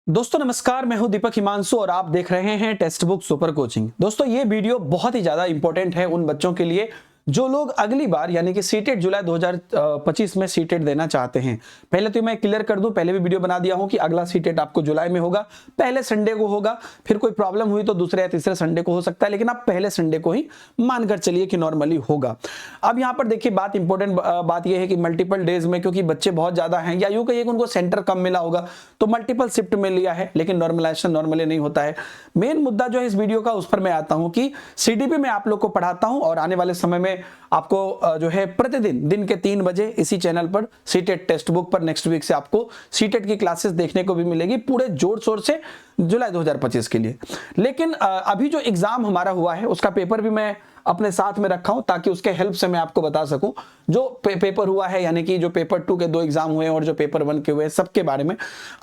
दोस्तों नमस्कार, मैं हूं दीपक हिमांशु और आप देख रहे हैं टेक्स्ट बुक सुपर कोचिंग। दोस्तों ये वीडियो बहुत ही ज्यादा इंपॉर्टेंट है उन बच्चों के लिए जो लोग अगली बार यानी कि सीटेट जुलाई 2025 में सीटेट देना चाहते हैं। पहले तो मैं क्लियर कर दूं, पहले भी वीडियो बना दिया हूं कि अगला सीटेट आपको जुलाई में होगा, पहले संडे को होगा, फिर कोई प्रॉब्लम हुई तो दूसरे या तीसरे संडे को हो सकता है, लेकिन आप पहले संडे को ही मानकर चलिए कि नॉर्मली होगा। अब यहां पर देखिए बात इंपॉर्टेंट बात यह है कि मल्टीपल डेज में, क्योंकि बच्चे बहुत ज्यादा हैं या यूं कहिए कि उनको सेंटर कम मिला होगा तो मल्टीपल शिफ्ट में लिया है, लेकिन नॉर्मलाइजेशन नॉर्मली नहीं होता है। मेन मुद्दा जो है इस वीडियो का उस पर मैं आता हूं कि सीडीपी में आप लोग को पढ़ाता हूं और आने वाले समय में आपको जो है प्रतिदिन दिन के 3 बजे इसी चैनल पर सीटेट टेक्स्ट बुक पर नेक्स्ट वीक से आपको सीटेट की क्लासेस देखने को भी मिलेगी पूरे जोर शोर से जुलाई 2025 के लिए। लेकिन अभी जो एग्जाम हमारा हुआ है उसका पेपर भी मैं अपने साथ में रखा हूं ताकि उसके हेल्प से मैं आपको बता सकूं जो पेपर हुआ है, यानी कि जो पेपर 2 के 2 एग्जाम हुए और जो पेपर 1 के हुए सबके बारे में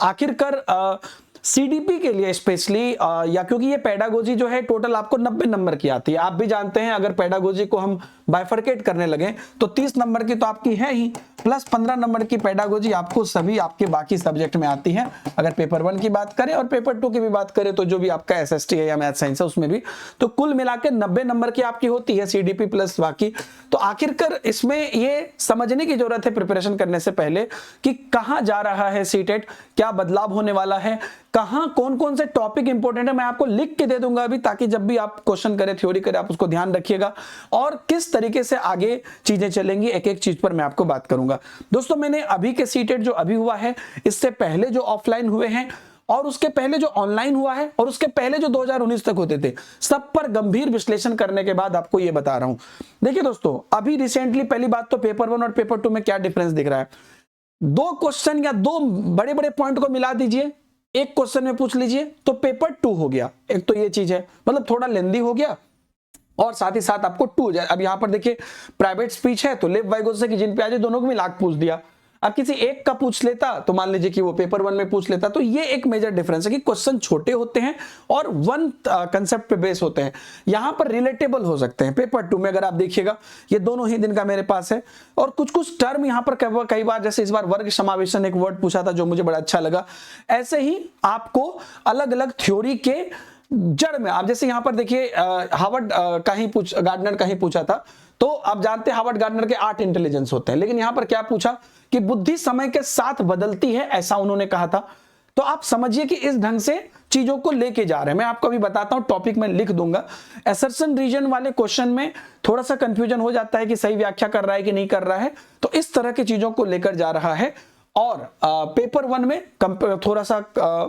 आखिरकार सीडीपी के लिए स्पेशली या क्योंकि ये पेडागोजी जो है टोटल आपको 90 नंबर की आती है। आप भी जानते हैं अगर पेडागोजी को हम बाइफरकेट करने लगे तो 30 नंबर की तो आपकी है ही, प्लस 15 नंबर की पेडागोजी आपको सभी आपके बाकी सब्जेक्ट में आती है। अगर पेपर 1 की बात करें और पेपर 2 की भी बात करें तो जो भी आपका एसएसटी है या मैथ साइंस है उसमें भी, तो कुल मिलाकर 90 नंबर की आपकी होती है सीडीपी प्लस बाकी। तो आखिरकार इसमें ये समझने की जरूरत है प्रिपरेशन करने से पहले कि कहां जा रहा है सीटेट, क्या बदलाव होने वाला है, कहां कौन कौन से टॉपिक इंपॉर्टेंट है, मैं आपको लिख के दे दूंगा अभी, ताकि जब भी आप क्वेश्चन करें थ्योरी करें आप उसको ध्यान रखिएगा और किस तरीके से आगे चीजें चलेंगी एक एक चीज पर मैं आपको बात करूंगा। दोस्तों मैंने अभी के सीटेट जो अभी हुआ है, इससे पहले जो ऑफलाइन हुए हैं और उसके पहले जो ऑनलाइन हुआ है और उसके पहले जो 2019 तक होते थे, सब पर गंभीर विश्लेषण करने के बाद आपको यह बता रहा हूं। देखिए दोस्तों, अभी रिसेंटली पहली बात तो पेपर 1 और पेपर 2 में क्या डिफरेंस दिख रहा है। 2 क्वेश्चन या 2 बड़े बड़े पॉइंट को मिला दीजिए, एक क्वेश्चन में पूछ लीजिए तो पेपर 2 हो गया। एक तो ये चीज है, मतलब थोड़ा लेंदी हो गया और साथ ही साथ आपको 2 जाए। अब यहां पर देखिए प्राइवेट स्पीच है तो लेब वाइगो से कि जिन पे आज दोनों को मिला के पूछ दिया। अब किसी एक का पूछ लेता तो मान लीजिए कि वो पेपर 1 में पूछ लेता। तो ये एक मेजर डिफरेंस है कि क्वेश्चन छोटे होते हैं और 1 कंसेप्ट पे बेस होते हैं, यहां पर रिलेटेबल हो सकते हैं। पेपर 2 में अगर आप देखिएगा ये दोनों ही दिन का मेरे पास है और कुछ कुछ टर्म यहां पर कई बार, जैसे इस बार वर्ग समावेशन एक वर्ड पूछा था जो मुझे बड़ा अच्छा लगा। ऐसे ही आपको अलग अलग थ्योरी के जड़ में, आप जैसे यहां पर देखिए हार्वर्ड गार्डनर का ही पूछा था, तो आप जानते हैं हार्वर्ड गार्डनर के 8 इंटेलिजेंस होते हैं, लेकिन यहां पर क्या पूछा कि बुद्धि समय के साथ बदलती है, ऐसा उन्होंने कहा था। तो आप समझिए कि इस ढंग से चीजों को लेके जा रहे हैं। मैं आपको अभी बताता हूं, टॉपिक में लिख दूंगा। असर्शन रीजन वाले क्वेश्चन में थोड़ा सा कंफ्यूजन हो जाता है कि सही व्याख्या कर रहा है कि नहीं कर रहा है, तो इस तरह की चीजों को लेकर जा रहा है। और पेपर 1 में थोड़ा सा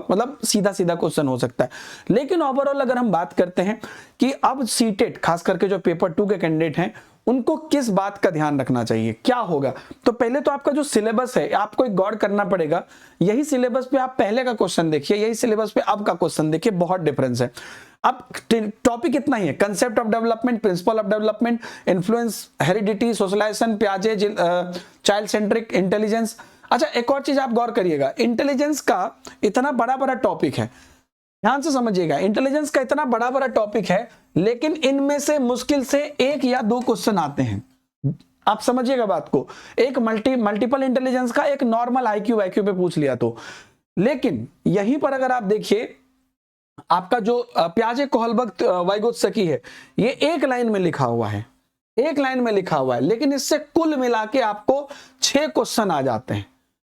मतलब सीधा सीधा क्वेश्चन हो सकता है, लेकिन ओवरऑल अगर हम बात करते हैं कि अब सीटेट खास करके जो पेपर 2 के कैंडिडेट हैं उनको किस बात का ध्यान रखना चाहिए, क्या होगा। तो पहले तो आपका जो सिलेबस है आपको एक गौर करना पड़ेगा। यही सिलेबस पे आप पहले का क्वेश्चन देखिए, यही सिलेबस पे अब का क्वेश्चन देखिए, बहुत डिफरेंस है। अब टॉपिक इतना ही है, concept of development, principle of development, influence, heredity, socialization, पियाजे, चाइल्ड सेंट्रिक इंटेलिजेंस। अच्छा एक और चीज आप गौर करिएगा, इंटेलिजेंस का इतना बड़ा बड़ा टॉपिक है, ध्यान से समझिएगा, इंटेलिजेंस का इतना बड़ा बड़ा टॉपिक है, लेकिन इनमें से मुश्किल से 1 या 2 क्वेश्चन आते हैं। आप समझिएगा बात को, एक मल्टीपल इंटेलिजेंस का एक नॉर्मल आईक्यू पे पूछ लिया तो। लेकिन यहीं पर अगर आप देखिए आपका जो पियाजे, कोहलबर्ग, वाइगोत्स्की है, ये एक लाइन में लिखा हुआ है, एक लाइन में लिखा हुआ है, लेकिन इससे कुल मिला के आपको 6 क्वेश्चन आ जाते हैं।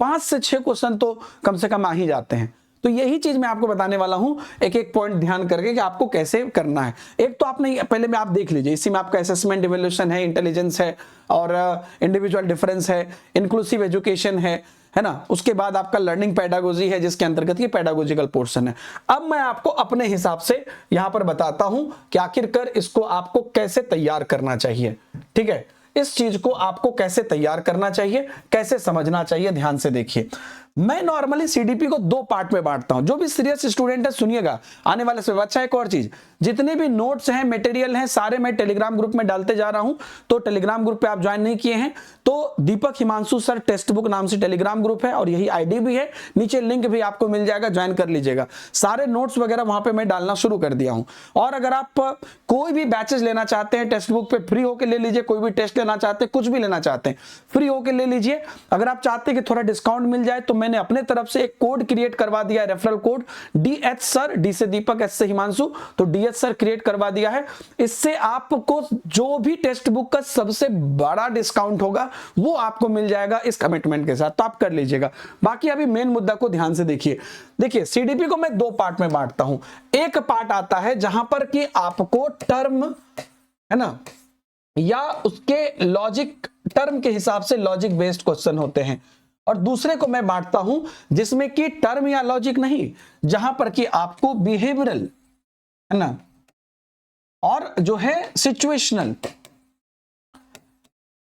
5 से 6 क्वेश्चन तो कम से कम आ ही जाते हैं। तो यही चीज मैं आपको बताने वाला हूं, एक एक पॉइंट ध्यान करके कि आपको कैसे करना है। एक तो आपने पहले में आप देख लीजिए, इसी में आपका असेसमेंट इवैल्यूएशन है, इंटेलिजेंस है और इंडिविजुअल डिफरेंस है, इंक्लूसिव एजुकेशन है ना। उसके बाद आपका लर्निंग पेडागोजी है जिसके अंतर्गत ये पेडागोजिकल पोर्शन है। अब मैं आपको अपने हिसाब से यहां पर बताता हूं कि आखिरकार इसको आपको कैसे तैयार करना चाहिए। ठीक है, इस चीज को आपको कैसे तैयार करना चाहिए, कैसे समझना चाहिए, ध्यान से देखिए। मैं नॉर्मली सीडीपी को 2 पार्ट में बांटता हूं। जो भी सीरियस स्टूडेंट है सुनिएगा, आने वाले समय। अच्छा एक और चीज, जितने भी नोट्स हैं, मटेरियल हैं, सारे मैं टेलीग्राम ग्रुप में डालते जा रहा हूं। तो टेलीग्राम ग्रुप पे आप ज्वाइन नहीं किए हैं तो दीपक हिमांशु सर टेक्स्ट बुक नाम से टेलीग्राम ग्रुप है और यही आईडी भी है, नीचे लिंक भी आपको मिल जाएगा, ज्वाइन कर लीजिएगा। सारे नोट्स वगैरह वहां पे मैं डालना शुरू कर दिया हूं। और अगर आप कोई भी बैचेस लेना चाहते हैं टेक्स्ट बुक पे, फ्री होकर ले लीजिए। कोई भी टेस्ट लेना चाहते हैं, कुछ भी लेना चाहते हैं, फ्री होकर ले लीजिए। अगर आप चाहते हैं कि थोड़ा डिस्काउंट मिल जाए तो मैंने अपने तरफ से एक कोड क्रिएट करवा दिया है, referral code DH sir, D से दीपक, S से हिमांशु, तो DH सर क्रिएट करवा दिया है। इससे आपको जो भी टेक्स्ट बुक का सबसे बड़ा डिस्काउंट होगा वो आपको मिल जाएगा इस कमिटमेंट के साथ, तो आप कर लीजिएगा। बाकी अभी मेन मुद्दा को ध्यान से देखिए। CDP को मैं 2 पार्ट में बांटता हूं। एक पार्ट आता है जहां पर कि आपको टर्म है ना, या उसके लॉजिक, टर्म के हिसाब से लॉजिक बेस्ड क्वेश्चन होते हैं, और दूसरे को मैं बांटता हूं जिसमें कि टर्म या लॉजिक नहीं, जहां पर कि आपको बिहेवियरल है ना और जो है सिचुएशनल।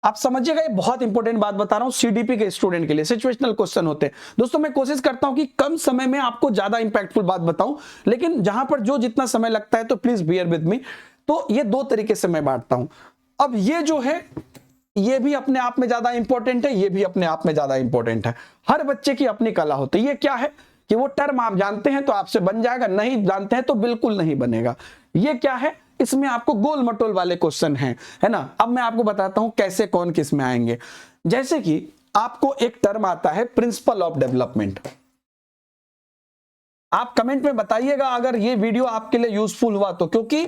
आप समझिएगा, ये बहुत इंपॉर्टेंट बात बता रहा हूं सीडीपी के स्टूडेंट के लिए, सिचुएशनल क्वेश्चन होते हैं। दोस्तों मैं कोशिश करता हूं कि कम समय में आपको ज्यादा इंपैक्टफुल बात बताऊं, लेकिन जहां पर जो जितना समय लगता है तो प्लीज बियर विद मी। तो ये 2 तरीके से मैं बांटता हूं। अब ये जो है ये भी अपने आप में ज्यादा इंपॉर्टेंट है, ये भी अपने आप में ज्यादा इंपॉर्टेंट है। हर बच्चे की अपनी कला होती है। ये क्या है कि वो टर्म आप जानते हैं तो आपसे बन जाएगा, नहीं जानते हैं तो बिल्कुल नहीं बनेगा। ये क्या है, इसमें आपको गोल मटोल वाले क्वेश्चन हैं, है ना। अब मैं आपको बताता हूं कैसे कौन किस में आएंगे। जैसे कि आपको एक टर्म आता है प्रिंसिपल ऑफ डेवलपमेंट। आप कमेंट में बताइएगा अगर ये वीडियो आपके लिए यूजफुल हुआ तो, क्योंकि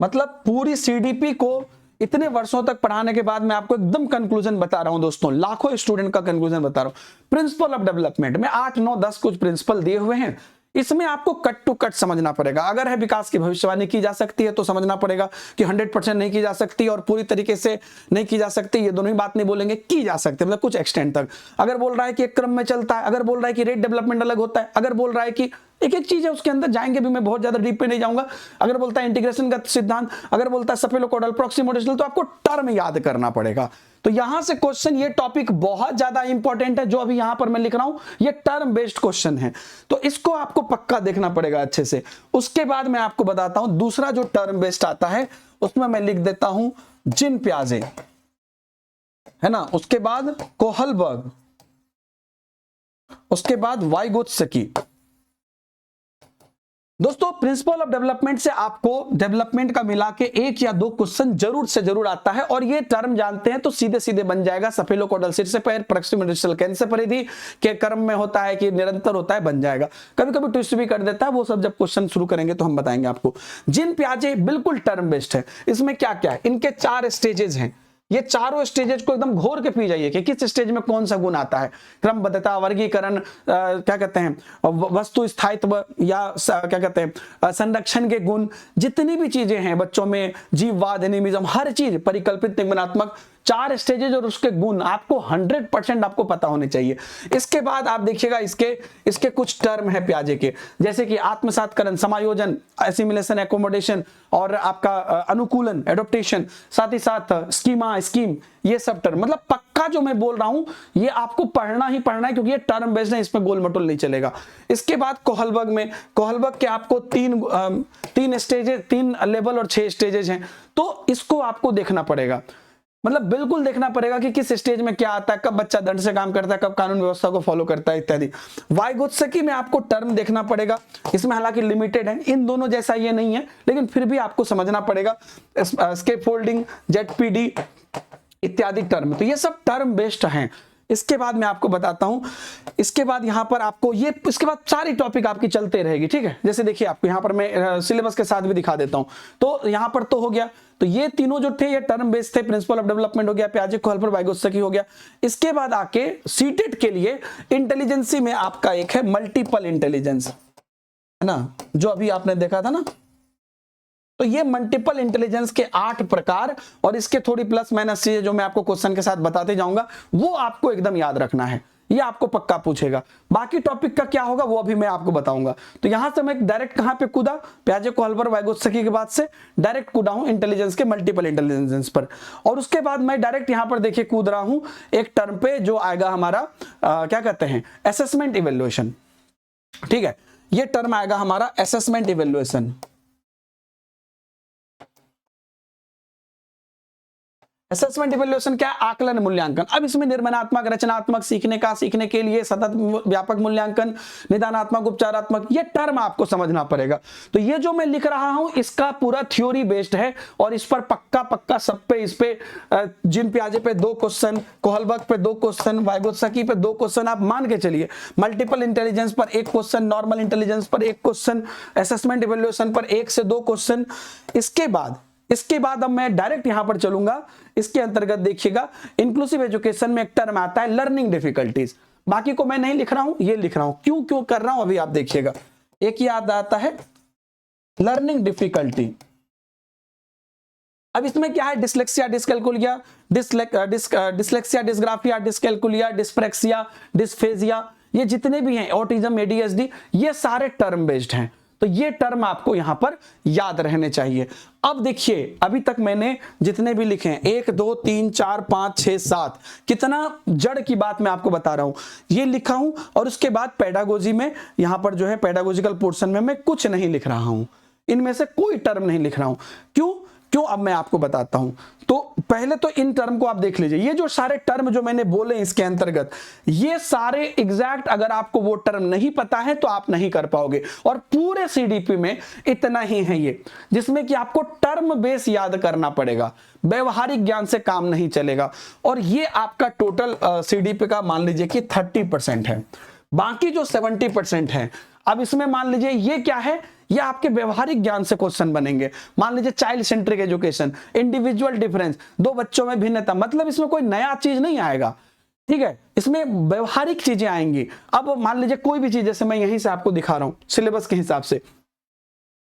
मतलब पूरी सीडीपी को इतने वर्षों तक पढ़ाने के बाद मैं आपको एकदम कंक्लूजन बता रहा हूं दोस्तों, लाखों स्टूडेंट का कंक्लूजन बता रहा हूं। प्रिंसिपल ऑफ डेवलपमेंट में 8 9 10 कुछ प्रिंसिपल दिए हुए हैं। इसमें आपको कट टू कट समझना पड़ेगा। अगर है विकास की भविष्यवाणी की जा सकती है तो समझना पड़ेगा कि 100% नहीं की जा सकती और पूरी तरीके से नहीं की जा सकती, ये दोनों ही बात नहीं बोलेंगे, की जा सकती है मतलब कुछ एक्सटेंट तक। अगर बोल रहा है कि एक क्रम में चलता है, अगर बोल रहा है कि रेट डेवलपमेंट अलग होता है, अगर बोल रहा है कि एक एक चीज है उसके अंदर जाएंगे भी, मैं बहुत ज्यादा डीप पे नहीं जाऊंगा। अगर बोलता है इंटीग्रेशन का सिद्धांत, अगर बोलता है सफेलोकोडल प्रोक्सिमोडेशनल, तो आपको टर्म याद करना पड़ेगा। तो यहां से क्वेश्चन, ये टॉपिक बहुत ज्यादा इंपॉर्टेंट है जो अभी यहां पर मैं लिख रहा हूं, ये टर्म बेस्ड क्वेश्चन है, तो इसको आपको पक्का देखना पड़ेगा अच्छे से। उसके बाद मैं आपको बताता हूं दूसरा जो टर्म बेस्ड आता है, उसमें मैं लिख देता हूं जिन प्याजे, है ना, उसके बाद कोहलबर्ग, उसके बाद वाइगोत्स्की। दोस्तों प्रिंसिपल ऑफ डेवलपमेंट से आपको डेवलपमेंट का मिला के 1 या 2 क्वेश्चन जरूर से जरूर आता है, और ये टर्म जानते हैं तो सीधे सीधे बन जाएगा। सफेलोकोडल सिर से पैर, प्रोक्सिमोडेशनल कैन से परिधि के क्रम में होता है कि निरंतर होता है, बन जाएगा। कभी कभी ट्विस्ट भी कर देता है, वो सब जब क्वेश्चन शुरू करेंगे तो हम बताएंगे आपको। जिन प्याजे बिल्कुल टर्म बेस्ड है। इसमें क्या क्या है, इनके 4 स्टेजेस हैं। ये चारों स्टेजेस को एकदम घोर के पी जाइए कि किस स्टेज में कौन सा गुण आता है। क्रमबद्धता, वर्गीकरण, क्या कहते हैं, वस्तु स्थायित्व, या क्या कहते हैं संरक्षण के गुण, जितनी भी चीजें हैं बच्चों में, जीववाद, एनिमिज्म, हर चीज, परिकल्पित, निगमनात्मक, 4 स्टेजेस और उसके गुण आपको 100% आपको पता होने चाहिए। इसके बाद आप देखिएगा इसके कुछ टर्म है प्याजे के, जैसे कि आत्मसातकरण, समायोजन, एसिमिलेशन, एकोमोडेशन, और आपका अनुकूलन, एडोप्टेशन, साथ ही साथ स्कीमा, स्कीम, ये सब टर्म, मतलब पक्का जो मैं बोल रहा हूं ये आपको पढ़ना ही पढ़ना है, क्योंकि ये टर्म बेस्ड है, इसमें गोल मटोल नहीं चलेगा। इसके बाद कोहलबर्ग के आपको 3 स्टेजेस, 3 लेवल और 6 स्टेजेस हैं, तो इसको आपको देखना पड़ेगा, मतलब बिल्कुल देखना पड़ेगा कि किस स्टेज में क्या आता है, कब बच्चा दंड से काम करता है, कब कानून व्यवस्था को फॉलो करता है, इत्यादि। वाइगोत्स्की में आपको टर्म देखना पड़ेगा, इसमें हालांकि लिमिटेड है, इन दोनों जैसा ये नहीं है, लेकिन फिर भी आपको समझना पड़ेगा। स्केपफोल्डिंग, जेडपीडी इत्यादि टर्म, तो ये सब टर्म बेस्ड हैं। इसके बाद मैं आपको बताता हूं, इसके बाद यहां पर आपको इसके बाद सारी टॉपिक आपकी चलते रहेगी, ठीक है। जैसे देखिए आपको यहां पर मैं सिलेबस के साथ भी दिखा देता हूं, तो यहां पर तो हो गया, तो ये तीनों जो थे ये टर्म बेस्ड थे। प्रिंसिपल ऑफ डेवलपमेंट हो गया, प्याजे, कोहलबर्ग, वाइगोत्स्की हो गया। इसके बाद आके सीटेट के लिए इंटेलिजेंसी में आपका एक है मल्टीपल इंटेलिजेंस, है ना, जो अभी आपने देखा था ना। तो ये मल्टीपल इंटेलिजेंस के 8 प्रकार और इसके थोड़ी प्लस माइनस चीजें जो मैं आपको क्वेश्चन के साथ बताते जाऊंगा, वो आपको एकदम याद रखना है, ये आपको पक्का पूछेगा। बाकी टॉपिक का क्या होगा वो अभी मैं आपको बताऊंगा। तो यहां से मैं डायरेक्ट कहां पे कूदा, प्याजे, कोहलबर्ग, वाइगोत्स्की के बाद से डायरेक्ट कूदा हूं इंटेलिजेंस के मल्टीपल इंटेलिजेंस पर, और उसके बाद मैं डायरेक्ट यहां पर देखिए कूद रहा हूं एक टर्म पे जो आएगा हमारा क्या कहते हैं, असेसमेंट इवेल्युएशन, ठीक है। ये टर्म आएगा हमारा असेसमेंट इवेल्युएशन। असेसमेंट इवैल्यूएशन क्या है? आकलन मूल्यांकन। अब इसमें निर्माणात्मक, रचनात्मक, सीखने का, सीखने के लिए, सतत व्यापक मूल्यांकन, निदानात्मक, उपचारात्मक, ये टर्म आपको समझना पड़ेगा। तो ये जो मैं लिख रहा हूं इसका पूरा थ्योरी बेस्ड है और इस पर पक्का सब पे, इस पे जिन प्याजे पे 2 क्वेश्चन, कोहलबर्ग पे 2 क्वेश्चन, वाइगोत्स्की पे 2 क्वेश्चन, आप मान के चलिए। मल्टीपल इंटेलिजेंस पर 1 क्वेश्चन, नॉर्मल इंटेलिजेंस पर 1 क्वेश्चन, असेसमेंट इवैल्यूएशन पर 1 से 2 क्वेश्चन। इसके बाद अब मैं डायरेक्ट यहां पर चलूंगा। इसके अंतर्गत देखिएगा, इंक्लूसिव एजुकेशन में एक टर्म आता है लर्निंग डिफिकल्टीज। बाकी को मैं नहीं लिख रहा हूं, ये लिख रहा हूं। क्यों कर रहा हूं अभी आप देखिएगा। एक याद आता है लर्निंग डिफिकल्टी। अब इसमें क्या है? Dyslexia, dyscalculia, dyslexia, dysgraphia, dyscalculia, dyspraxia, dysphagia, ये जितने भी हैं, ऑटिज्म, एडीएचडी, ये सारे टर्म बेस्ड हैं। तो ये टर्म आपको यहां पर याद रहने चाहिए। अब देखिए, अभी तक मैंने जितने भी लिखे हैं 1 2 3 4 5 6 7, कितना जड़ की बात मैं आपको बता रहा हूं, ये लिखा हूं। और उसके बाद पेडागोजी में, यहां पर जो है पेडागोजिकल पोर्शन में मैं कुछ नहीं लिख रहा हूं, इनमें से कोई टर्म नहीं लिख रहा हूं। क्यों? अब मैं आपको बताता हूं। तो पहले तो इन टर्म को आप देख लीजिए। ये जो सारे टर्म जो मैंने बोले इसके अंतर्गत, ये सारे एग्जैक्ट, अगर आपको वो टर्म नहीं पता है तो आप नहीं कर पाओगे। और पूरे सीडीपी में इतना ही है ये, जिसमें कि आपको टर्म बेस याद करना पड़ेगा, व्यवहारिक ज्ञान से काम नहीं चलेगा। और ये आपका टोटल सीडीपी का मान लीजिए कि 30% है। बाकी जो 70% है, अब इसमें मान लीजिए ये क्या है? ये आपके व्यवहारिक ज्ञान से क्वेश्चन बनेंगे। मान लीजिए child centric education, individual difference, 2 बच्चों में भिन्नता, मतलब इसमें कोई नया चीज नहीं आएगा, ठीक है, इसमें व्यवहारिक चीजें आएंगी। अब मान लीजिए कोई भी चीज, जैसे मैं यहीं से आपको दिखा रहा हूं सिलेबस के हिसाब से,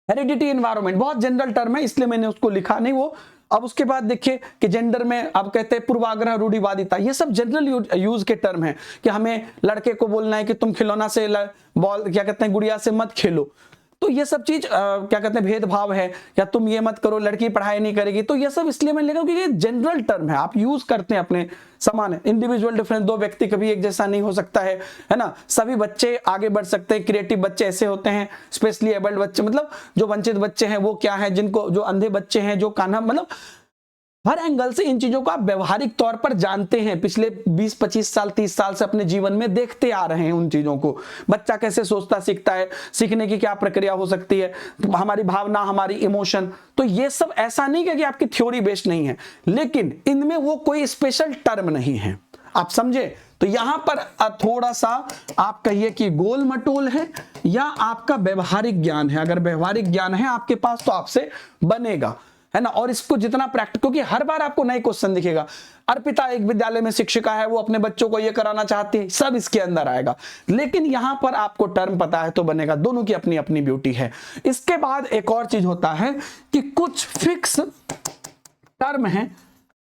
हेरिडिटी, एनवायरमेंट, बहुत जनरल टर्म है इसलिए मैंने उसको लिखा नहीं वो। अब उसके बाद देखिए कि जेंडर में अब कहते हैं पूर्वाग्रह, रूढ़िवादिता, ये सब जनरल यूज के टर्म है कि हमें लड़के को बोलना है कि तुम खिलौना से बॉल, क्या कहते हैं, गुड़िया से मत खेलो। तो ये सब चीज क्या कहते हैं, भेदभाव है, या तुम ये मत करो, लड़की पढ़ाई नहीं करेगी। तो ये सब इसलिए मैंने लिखा क्योंकि ये जनरल टर्म है, आप यूज करते हैं अपने समान है। इंडिविजुअल डिफरेंस, 2 व्यक्ति कभी एक जैसा नहीं हो सकता है ना। सभी बच्चे आगे बढ़ सकते हैं। क्रिएटिव बच्चे ऐसे होते हैं, स्पेशली एबल्ड बच्चे, मतलब जो वंचित बच्चे हैं वो क्या है, जिनको, जो अंधे बच्चे हैं, जो कान्हा, मतलब हर एंगल से इन चीजों को आप व्यवहारिक तौर पर जानते हैं। पिछले 20-25 साल, 30 साल से अपने जीवन में देखते आ रहे हैं उन चीजों को। बच्चा कैसे सोचता, सीखता है, सीखने की क्या प्रक्रिया हो सकती है, हमारी भावना, हमारी इमोशन। तो ये सब ऐसा नहीं है कि आपकी थ्योरी बेस्ड नहीं है, लेकिन इनमें वो कोई स्पेशल टर्म नहीं है, आप समझे। तो यहां पर थोड़ा सा आप कहिए कि गोल मटोल है या आपका व्यवहारिक ज्ञान है। अगर व्यवहारिक ज्ञान है आपके पास तो आपसे बनेगा, है ना। और इसको जितना प्रैक्टिस, क्योंकि हर बार आपको नए क्वेश्चन दिखेगा। अर्पिता एक विद्यालय में शिक्षिका है, वो अपने बच्चों को ये कराना चाहती है, सब इसके अंदर आएगा। लेकिन यहां पर आपको टर्म पता है तो बनेगा। दोनों की अपनी अपनी ब्यूटी है। इसके बाद एक और चीज होता है कि कुछ फिक्स टर्म है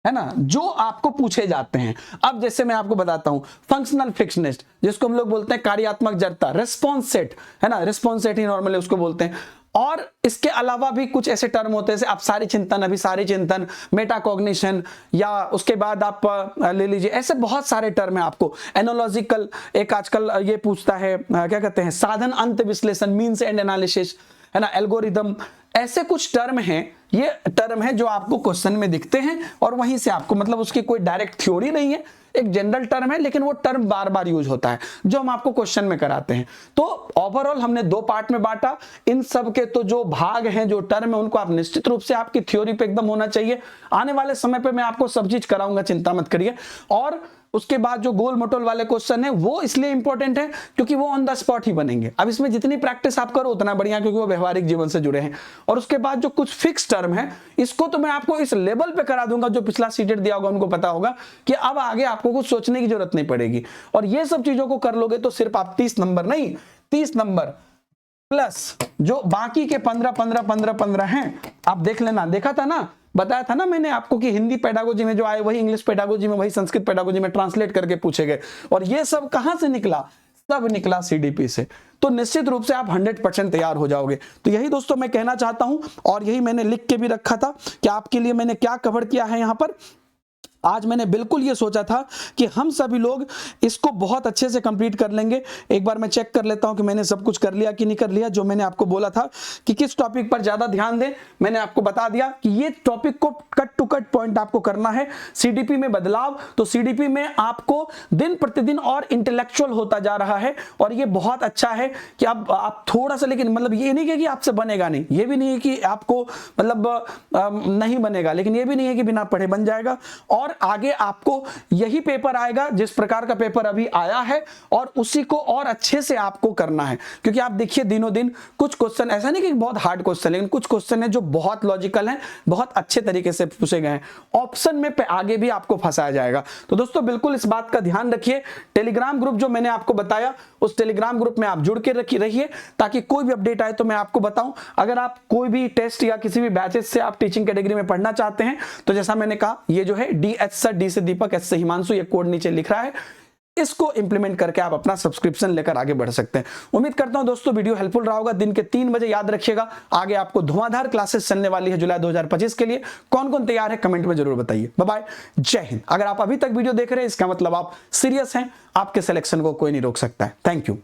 ना, जो आपको पूछे जाते हैं। अब जैसे मैं आपको बताता हूं, फंक्शनल फिक्सनेस, जिसको हम लोग बोलते हैं कार्यात्मक जड़ता, रिस्पॉन्स सेट, है ना, रिस्पॉन्स सेट ही नॉर्मली उसको बोलते हैं। और इसके अलावा भी कुछ ऐसे टर्म होते हैं जैसे अपसारी चिंतन, अभिसारी चिंतन, मेटाकॉग्निशन, या उसके बाद आप ले लीजिए, ऐसे बहुत सारे टर्म है आपको। एनालॉजिकल, एक आजकल ये पूछता है, क्या कहते हैं, साधन अंत विश्लेषण, मीन्स एंड एनालिसिस, है ना, एल्गोरिदम, ऐसे कुछ टर्म हैं। ये टर्म है जो आपको क्वेश्चन में दिखते हैं और वहीं से आपको, मतलब उसकी कोई डायरेक्ट थ्योरी नहीं है, एक जनरल टर्म है, लेकिन वो टर्म बार बार यूज होता है जो हम आपको क्वेश्चन में कराते हैं। तो ओवरऑल हमने 2 पार्ट में बांटा। इन सब के तो जो भाग हैं, जो टर्म है, उनको आप निश्चित रूप से आपकी थ्योरी पे एकदम होना चाहिए। आने वाले समय पे मैं आपको सब चीज कराऊंगा, चिंता मत करिए। और उसके बाद जो गोल मटोल वाले क्वेश्चन है वो इसलिए इंपॉर्टेंट है क्योंकि वो ऑन द स्पॉट ही बनेंगे। अब इसमें जितनी प्रैक्टिस आप करो उतना बढ़िया, क्योंकि वो व्यवहारिक जीवन से जुड़े हैं। और उसके बाद जो कुछ फिक्स टर्म है, इसको तो मैं आपको इस लेवल पे करा दूंगा, जो पिछला सीटेट दिया होगा उनको पता होगा कि अब आगे आपको कुछ सोचने की जरूरत नहीं पड़ेगी। और ये सब चीजों को कर लोगे तो सिर्फ आप 30 नंबर नहीं, 30 नंबर प्लस जो बाकी के 15 हैं, आप देख लेना। देखा था ना, बताया था ना मैंने आपको कि हिंदी पेडागोजी में जो आए वही इंग्लिश पेडागोजी में, वही संस्कृत पेडागोजी में ट्रांसलेट करके पूछे गए। और ये सब कहां से निकला? सब निकला सीडीपी से। तो निश्चित रूप से आप 100% तैयार हो जाओगे। तो यही दोस्तों मैं कहना चाहता हूं, और यही मैंने लिख के भी रखा था कि आपके लिए मैंने क्या कवर किया है यहाँ पर। आज मैंने बिल्कुल ये सोचा था कि हम सभी लोग इसको बहुत अच्छे से कंप्लीट कर लेंगे। एक बार मैं चेक कर लेता हूं कि मैंने सब कुछ कर लिया कि नहीं कर लिया। जो मैंने आपको बोला था कि किस टॉपिक पर ज्यादा ध्यान दें, मैंने आपको बता दिया कि ये टॉपिक को कट टू कट पॉइंट आपको करना है। सीडीपी में बदलाव, तो सीडीपी में आपको दिन प्रतिदिन और इंटेलेक्चुअल होता जा रहा है और ये बहुत अच्छा है कि अब आप थोड़ा सा, लेकिन मतलब ये नहीं है कि आपसे बनेगा नहीं, ये भी नहीं है कि आपको मतलब नहीं बनेगा, लेकिन ये भी नहीं है कि बिना पढ़े बन जाएगा। और आगे आपको यही पेपर आएगा जिस प्रकार का पेपर अभी आया है और उसी को और अच्छे से आपको करना है। क्योंकि आप देखिए दिनों दिन कुछ क्वेश्चन, ऐसा नहीं कि बहुत हार्ड क्वेश्चन, लेकिन कुछ क्वेश्चन है जो बहुत लॉजिकल हैं, बहुत अच्छे तरीके से पूछे गए हैं। ऑप्शन में आगे भी आपको फंसाया जाएगा। तो दोस्तों बिल्कुल इस बात का ध्यान रखिए। टेलीग्राम ग्रुप जो मैंने आपको बताया, उस टेलीग्राम ग्रुप में आप जुड़ के रहिए ताकि कोई भी अपडेट आए तो मैं आपको बताऊं। अगर आप कोई भी टेस्ट या किसी भी बैचेस से आप टीचिंग कैटेगरी में पढ़ना चाहते हैं तो जैसा मैंने कहा, ये जो है DH सर, डी से दीपक, एस से हिमांशु, ये कोड नीचे लिख रहा है, इसको इंप्लीमेंट करके आप अपना सब्सक्रिप्शन लेकर आगे बढ़ सकते हैं। उम्मीद करता हूं दोस्तों वीडियो हेल्पफुल रहा होगा। दिन के 3 बजे याद रखिएगा, आगे आपको धुआंधार क्लासेस चलने वाली है जुलाई 2025 के लिए। कौन कौन तैयार है कमेंट में जरूर बताइए। बाय बाय, जय हिंद। अगर आप अभी तक वीडियो देख रहे हैं इसका मतलब आप सीरियस हैं, आपके सिलेक्शन को कोई नहीं रोक सकता है। Thank you.